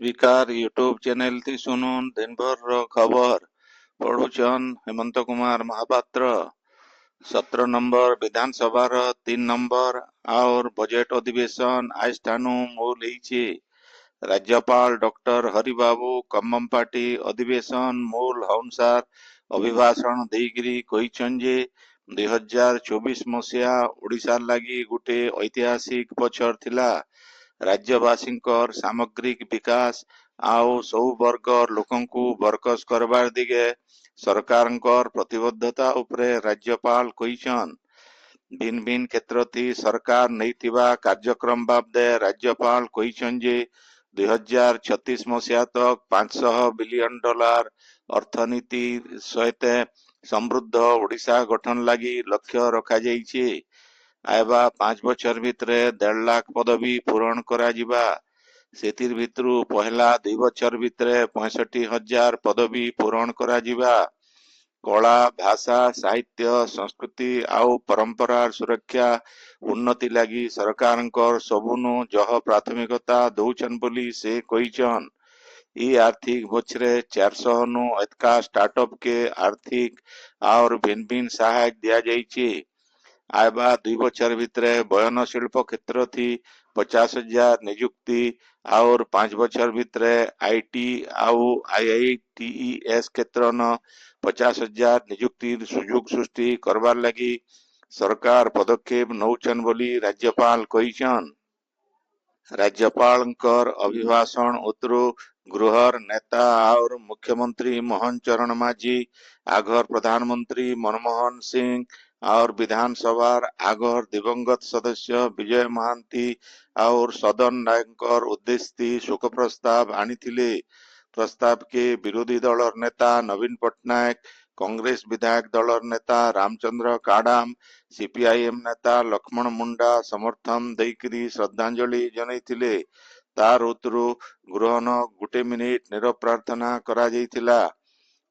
Speaker YouTube channel थी सुनुन दिन भर रो खबर पढ़ुचन हेमंत कुमार महापात्र। 17 नंबर विधानसभा 3 नंबर और बजट अधिवेशन आज ठानु मूल होईछि। राज्यपाल डॉक्टर हरिबाबू कम्मपाटी अधिवेशन मूल अनुसार अभिभाषण देइकरी कहिछन जे 2024 मसिया ओडिशा लागि गुटे ऐतिहासिक बछर थिला। राज्यवासींकर सामग्रिक विकास आउ सब वर्ग लोकंकु बरकस करबार दिगे सरकारंकर प्रतिबद्धता उपरे राज्यपाल कहिछन। भिन्न भिन्न क्षेत्र थी सरकार नैतिबा कार्यक्रम बाबदे राज्यपाल कहिछन जे 2036 मसिया तक $500 बिलियन अर्थनीति सहित समृद्ध ओडिशा गठन लगी लक्ष्य रखा जाइछे। आयबा 5 बछर भितरे 1.5 लाख पदवी पूरण करा जिबा। सेतिर भितरु पहला 2 बछर भितरे 65,000 पदवी पूरण करा जिबा। कला भाषा साहित्य संस्कृति आउ परंपरार सुरक्षा उन्नति लगी सरकारंकर सबुनु जह प्राथमिकता दौचन बोली से कहिछन। ई आर्थिक बछरे 400 नु अधिका स्टार्टअप के आर्थिक और भिन्न भिन्न सहायक दिया जाइछे। आयबा 2 बछर भितरे बयन शिल्प क्षेत्र थी 50,000 नियुक्ति और 5 बछर भितरे आईटी आउ आईआईटीईएस क्षेत्र न 50,000 नियुक्ति सुयोग सृष्टि करबार लगी सरकार पदक्षेप नौचन बोली राज्यपाल कहिछन। राज्यपालंकर अभिभाषण उतरु गृहर नेता और मुख्यमंत्री मोहन चरण मांझी आघर प्रधानमंत्री मनमोहन सिंह और विधानसभार आघर दिवंगत सदस्य विजय महांती और सदन नायकर उद्देश्य शोक प्रस्ताव आनीथिले। प्रस्ताव के विरोधी दलर नेता नवीन पट्टनायक, कांग्रेस विधायक दलर नेता रामचंद्र काडाम, सीपीआईएम नेता लक्ष्मण मुंडा समर्थन देइकरी श्रद्धांजलि जनैथिले। तार उतरु गृहन गुटे मिनिट नीरव प्रार्थना करा जाइथिला।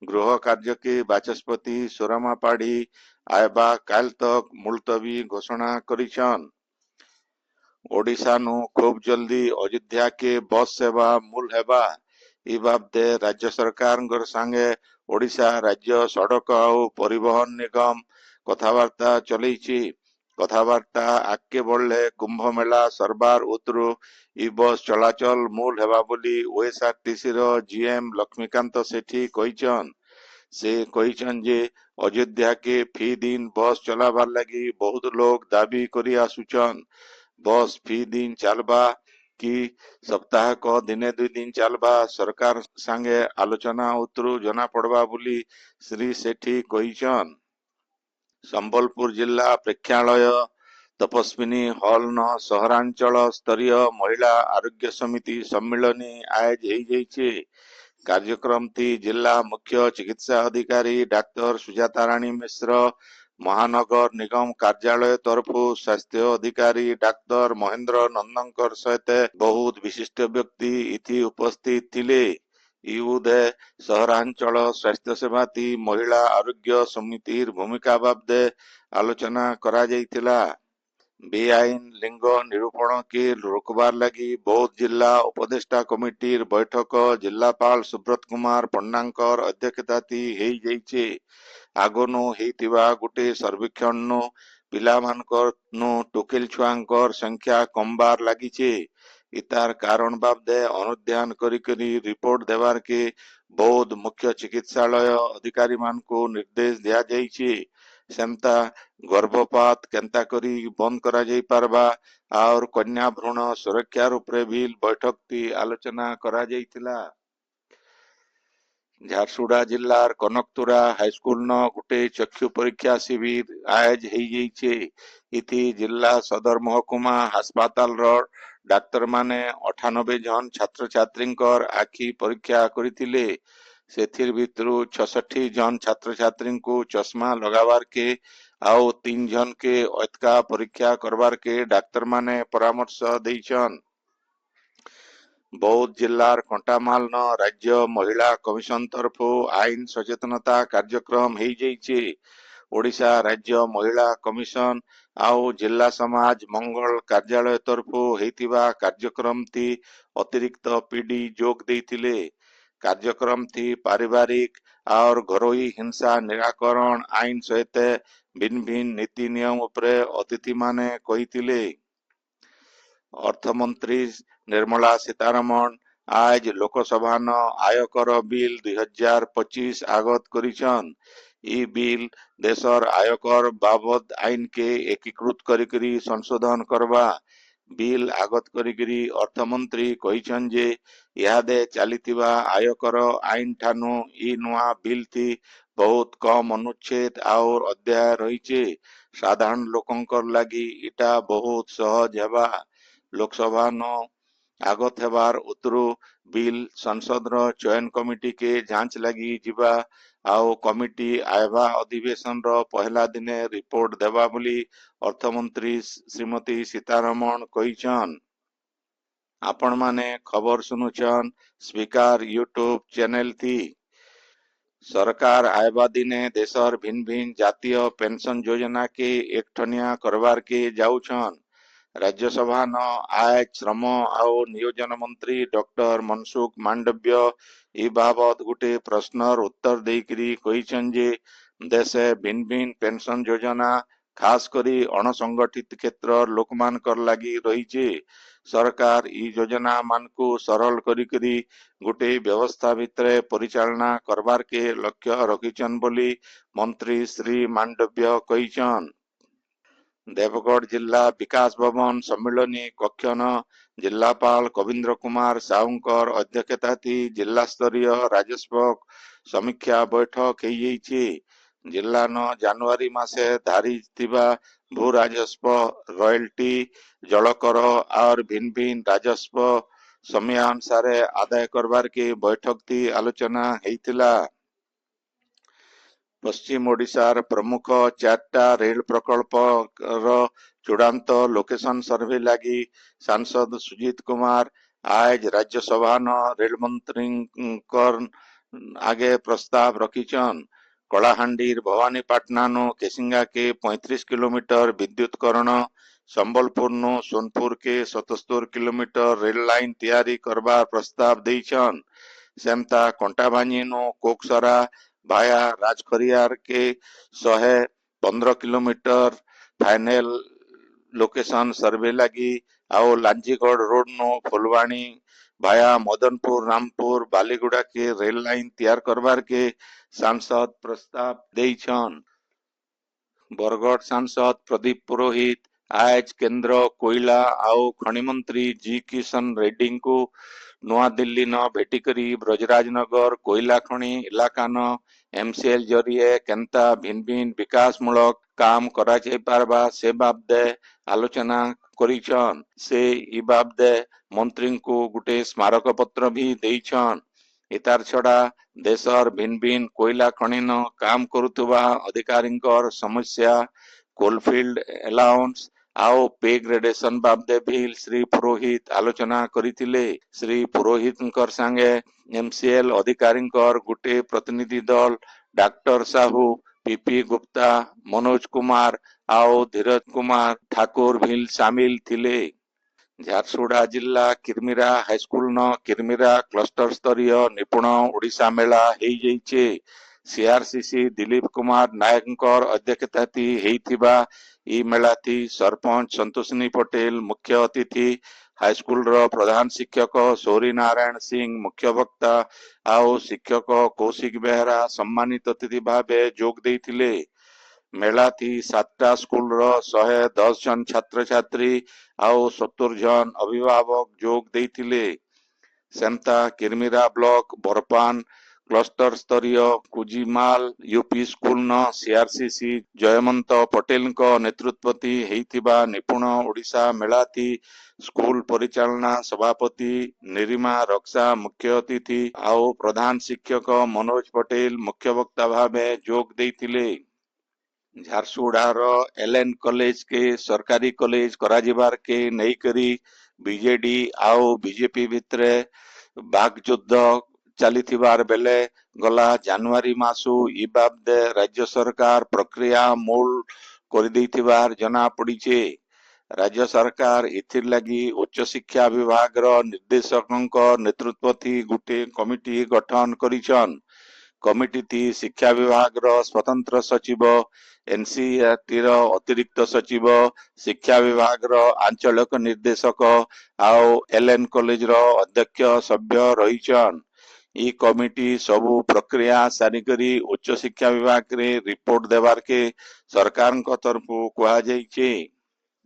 गृह कार्य के बाचस्पति सोरामा पाढ़ी आयबा काल तक मुलतवी घोषणा करिछन। ओडिशा नु खूब जल्दी अयोध्या के बस सेवा मूल हेबा। ई बाबदे राज्य सरकार संगे ओडिशा राज्य सड़क और परिवहन निगम कथबार्ता चलैछि। कथबार्ता आगे बढ़ले कुंभ मेला सरबार उतरु ई बस चलाचल मूल हेबा बोली ओएसआरटीसी रो जीएम लक्ष्मीकांत सेठी कहिछन। से कहिछन जे अयोध्या के फी दिन बस चलाबार लगी बहुत लोग दाबी करी आसुचन। बस फी दिन चलबा कि सप्ताह को दिने 2 दिन चलबा सरकार संगे आलोचना उतरु जना पड़बा बोली श्री सेठी कहिछन। संबलपुर जिला प्रेक्षालय तपस्विनी हॉल न सहरांचल स्तरीय महिला आरोग्य समिति सम्मिलनी आज हो जाइछे। कार्यक्रम थी जिला मुख्य चिकित्सा अधिकारी डाक्टर सुजाता रानी मिश्र, महानगर निगम कार्यालय तरफु स्वास्थ्य अधिकारी डाक्तर महेंद्र नंदनकर सहित बहुत विशिष्ट व्यक्ति इति उपस्थित थिले। इउदे सहरांचल स्वास्थ्य सेवा थी महिला आरोग्य समितिर भूमिका बाबदे आलोचना करा जाइथिला। बेआईन लिंग निरूपण के रोकबार लगी बौद्ध जिला उपदेष्टा कमिटीर बैठक जिलापाल सुब्रत कुमार पन्नांकर अध्यक्षता थी हेई जाइछे। आगनु हेइतिबा गुटे सर्वेक्षण नु पिलामानकर नु टोकेल छुआंकर संख्या कमबार लागिछे। इतार कारण बाबदे अनुध्यान करी रिपोर्ट देवार के बौद्ध मुख्य चिकित्सालय अधिकारी मान को निर्देश दिया जाइछे। सेमता गर्भपात केंता करी बंद करा जाई पारबा और कन्या भ्रूण सुरक्षा उपरे भी बैठक ती आलोचना करा जाइथिला। झारसुगुड़ा जिलार कनकतुरा हाईस्कूल न गुटे चक्षु परीक्षा शिविर आज हो जाइछे। इति जिला सदर महकुमा हास्पाताल डाक्तर माने 98 जन छात्र छात्री आखि परीक्षा करिथिले। सेथिर भितरु 66 जन छात्र छात्री को चश्मा लगावार के आउ 3 जन के अतका परीक्षा करवार के डाक्तर माने परामर्श देइछन। बौद्ध जिलार कंटामाल न राज्य महिला कमिशन तरफु आईन सचेतनता कार्यक्रम हो जाइछे। ओडिशा राज्य महिला कमिशन ଆଉ ଜିଲ୍ଲା ସମାଜ ମଙ୍ଗଳ କାର୍ଯ୍ୟାଳୟ ତରଫୁ ହେଇଥିବା କାର୍ଯ୍ୟକ୍ରମ ଥି ଅତିରିକ୍ତ ପିଡି ଯୋଗ ଦେଇଥିଲେ। କାର୍ଯ୍ୟକ୍ରମ थी पारिवारिक और घरोई हिंसा निराकरण आईन सहित भिन्न भिन्न नीति नियम उपरे अतिथि माने कहिथिले। अर्थमंत्री निर्मला सीतारमण आज लोकसभा न आयकर बिल 2025 आगत करिछन। ई बिल देशर आयकर बाबद आईन के एकीकृत करिकरी संशोधन करवा बिल आगत करिकरी अर्थमंत्री कहिछन जे इहादे चलिथिबा आयकर आईन ठानु ई नुआ बिल थी बहुत कम अनुच्छेद और अध्याय रहिछे। साधारण लोकंकर लागी इटा बहुत सहज हेबा। लोकसभा न आगत हेबार उतरु बिल संसद रो चयन कमिटी के जांच लगी जिबा आउ कमिटी आयबा अधिवेशन रो पहला दिने रिपोर्ट देबा बोली अर्थमंत्री श्रीमती सीतारमण कहिछन। आपण माने खबर सुनुछन स्पीकर यूट्यूब चैनल थी। सरकार आयबा दिने देशर भिन्न भिन्न जातीय पेंशन योजना के एकठनिया करवार के जाउछन। राज्यसभा न आज श्रम और नियोजन मंत्री डॉक्टर मनसुख मांडव्य ई बाबत गुटे प्रश्नर उत्तर देकरी कहिछन जे देशे भिन्न भिन्न पेंशन योजना खास करी अणसंगठित क्षेत्र लोकमानकर लागी रहिछे। सरकार ई योजना मानकु सरल करी गुटे व्यवस्था भितरे परिचालना करबार के लक्ष्य रखिछन बोली मंत्री श्री मांडव्य कहिछन। देवगढ़ जिला विकास भवन सम्मिलनी कक्ष न जिलापाल कविंद्र कुमार साहुंकर अध्यक्षता थी जिला स्तरीय राजस्व समीक्षा बैठक होइछे। जिला न जनवरी मासे धारी थिबा भू राजस्व रॉयल्टी जलकर और भिन्न भिन्न राजस्व समय अनुसार आदाय करबार के बैठक थी आलोचना हेतिला। पश्चिम ओडिशार प्रमुख 4टा रेल प्रकल्प चूड़ांत लोकेशन सर्वे लगी सांसद सुजीत कुमार आज राज्यसभा न रेल मंत्री आगे प्रस्ताव रखिछन। कलाहांडीर भवानीपाटना नो केसिंगा के 35 किलोमीटर विद्युतकरण संबलपुर नो सोनपुर के 77 किलोमीटर रेल लाइन तैयारी करबार प्रस्ताव देइछन। सेमता कंटाबानी नो कोकसरा भाया राजखरियार के 115 किलोमीटर फाइनल लोकेशन सर्वे लगी और लांजीगढ़ रोड नो फुलवाणी भाया मदनपुर रामपुर बालीगुड़ा के रेल लाइन तैयार करबार के सांसद प्रस्ताव देइछन। बरगढ़ सांसद प्रदीप पुरोहित आज केंद्र कोयला और खनि मंत्री जी किशन रेड्डी को नवा दिल्ली न भेटिकरी ब्रजराजनगर कोयला खनि इलाका न एमसीएल जरिए केंता भिन्न भिन्न विकास मूलक काम करा जाय पारबा से बाबदे आलोचना करिछन। से ई बाबदे मंत्री को गुटे स्मारक पत्र भी देइछन। इतार छड़ा देशर भिन्न भिन्न कोयला खनि न काम करुथुबा अधिकारींकर समस्या कोलफील्ड अलाउंस आओ पे ग्रेडेशन बाबदे भी श्री पुरोहित आलोचना करिथिले। श्री पुरोहितंकर संगे एमसीएल अधिकारींकर गुटे प्रतिनिधि दल डॉक्टर साहू पीपी गुप्ता मनोज कुमार आओ धीरज कुमार ठाकुर भी शामिल थिले। झारसुगुड़ा जिला किरमिरा हाईस्कूल न किरमिरा क्लस्टर स्तरीय निपुण ओडिशा मेला हेई जाइछे। सीआरसीसी दिलीप कुमार नायकंकर अध्यक्षता थी हेइथिबा ई मेला थी सरपंच संतोषिनी पटेल मुख्य अतिथि हाईस्कूल रो प्रधान शिक्षक सौरी नारायण सिंह मुख्य वक्ता आओ शिक्षक कौशिक बेहरा सम्मानित अतिथि भावे जोग देइथिले। मेला थी 7टा स्कूल रो 110 जन छात्र छात्री आओ 70 जन अभिभावक जोग देइथिले। सेमता किरमिरा ब्लॉक बरपान क्लस्टर स्तरीय कुजीमाल यूपी स्कूल न सीआरसीसी जयमंत पटेल को नेतृत्वती हेइथिबा निपुण ओडिशा मेला थी स्कूल परिचालना सभापति निरिमा रक्षा मुख्य अतिथि आओ प्रधान शिक्षक मनोज पटेल मुख्य वक्ता भावे जोग देइथिले। झारसुगुड़ार एलएन कॉलेज के सरकारी कॉलेज कराजिबार के नेइकरी बीजेडी आओ बीजेपी भितरे बागयुद्ध चलीथिबार बेले गला जनवरी मासु ई बाबदे राज्य सरकार प्रक्रिया मूल କରିଦେଇଥିବାର ଜଣା ପଡ଼ିଛି। ରାଜ୍ୟ ସରକାର ଏଥିର୍ ଲାଗି ଉଚ୍ଚ ଶିକ୍ଷା ବିଭାଗର ନିର୍ଦ୍ଦେଶକଙ୍କ ନେତୃତ୍ୱଥି ଗୋଟିଏ କମିଟି ଗଠନ କରିଛନ୍। କମିଟିଟି ଶିକ୍ଷା ବିଭାଗର ସ୍ୱତନ୍ତ୍ର ସଚିବ, ଏନସିଇଆରଟିର ଅତିରିକ୍ତ ସଚିବ, ଶିକ୍ଷା ବିଭାଗର ଆଞ୍ଚଳିକ ନିର୍ଦ୍ଦେଶକ ଆଉ ଏଲଏନ କଲେଜର ଅଧ୍ୟକ୍ଷ ସଭ୍ୟ ରହିଛନ୍। ଇ କମିଟି ସବୁ ପ୍ରକ୍ରିୟା ସାରିକରି ଉଚ୍ଚ ଶିକ୍ଷା ବିଭାଗରେ ରିପୋର୍ଟ ଦେବାରକେ ସରକାରଙ୍କ ତରଫରୁ କୁହାଯାଇଛି।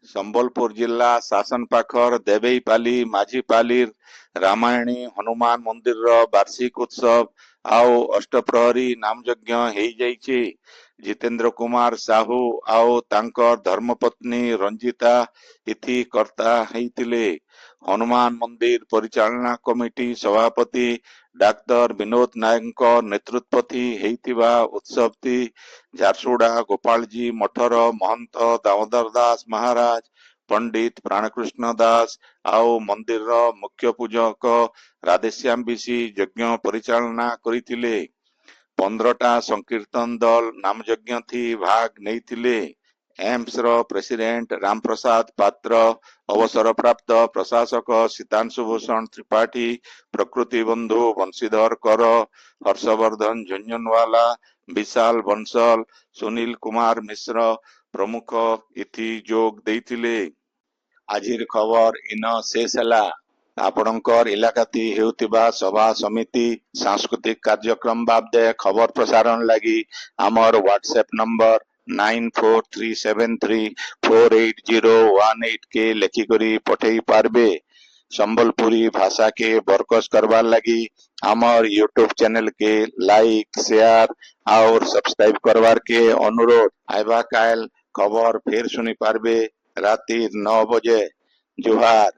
ସମ୍ବଲପୁର ଜିଲ୍ଲା ଶାସନ ପାଖର ଦେବେଇପାଲି ମାଝିପାଲିର ରାମାୟଣୀ ହନୁମାନ ମନ୍ଦିରର ବାର୍ଷିକ ଉତ୍ସବ ଆଉ ଅଷ୍ଟପ୍ରହରୀ ନାମଯଜ୍ଞ ହେଇଯାଇଛି। ଜିତେନ୍ଦ୍ର କୁମାର ସାହୁ ଆଉ ତାଙ୍କ ଧର୍ମପତ୍ନୀ ରଞ୍ଜିତା ଇଥି କର୍ତ୍ତା ହେଇଥିଲେ। ହନୁମାନ ମନ୍ଦିର ପରିଚାଳନା କମିଟି ସଭାପତି ଡାକ୍ତର ବିନୋଦ ନାୟକଙ୍କ ନେତୃତ୍ୱଥି ହେଇଥିବା ଉତ୍ସବଟି ଝାରସୁଗୁଡ଼ା ଗୋପାଳଜୀ ମଠର ମହନ୍ତ ଦାମୋଦର ଦାସ ମହାରାଜ, ପଣ୍ଡିତ ପ୍ରାଣକୃଷ୍ଣ ଦାସ ଆଉ ମନ୍ଦିରର ମୁଖ୍ୟ ପୂଜକ ରାଧେଶ୍ୟାମ ବିଶି ଯଜ୍ଞ ପରିଚାଳନା କରିଥିଲେ। 15ଟା ସଂକୀର୍ତ୍ତନ ଦଳ ନାମଯଜ୍ଞଥି ଭାଗ ନେଇଥିଲେ। ଏମ୍ସର ପ୍ରେସିଡେଣ୍ଟ ରାମପ୍ରସାଦ ପାତ୍ର, ଅବସରପ୍ରାପ୍ତ ପ୍ରଶାସକ ସୀତାଂଶୁ ଭୂଷଣ ତ୍ରିପାଠୀ, ପ୍ରକୃତି ବନ୍ଧୁ ବଂଶୀଧର କର, ହର୍ଷବର୍ଦ୍ଧନ ଝୁଂଝୁନୱାଲା, ବିଶାଲ ବଂଶଲ, ସୁନୀଲ କୁମାର ମିଶ୍ର ପ୍ରମୁଖ ଇଥି ଯୋଗ ଦେଇଥିଲେ। ଆଜିର ଖବର ଇନ ଶେଷ ହେଲା। ଆପଣଙ୍କର ଇଲାକାତି ହେଉଥିବା ସଭା ସମିତି ସାଂସ୍କୃତିକ କାର୍ଯ୍ୟକ୍ରମ ବାବଦେ ଖବର ପ୍ରସାରଣ ଲାଗି ଆମର ହ୍ୱାଟ୍ସଆପ ନମ୍ବର 9437348018 के ଲେଖିକରି ପଠେଇ ପାରବେ। ସମ୍ବଲପୁରୀ भाषा के बरकस करवार लगी हमार यूट्यूब चैनल के लाइक शेयर और सब्सक्राइब करवार के अनुरोध। आइबा काल खबर फिर सुनी पारबे राति 9 बजे। जुहार।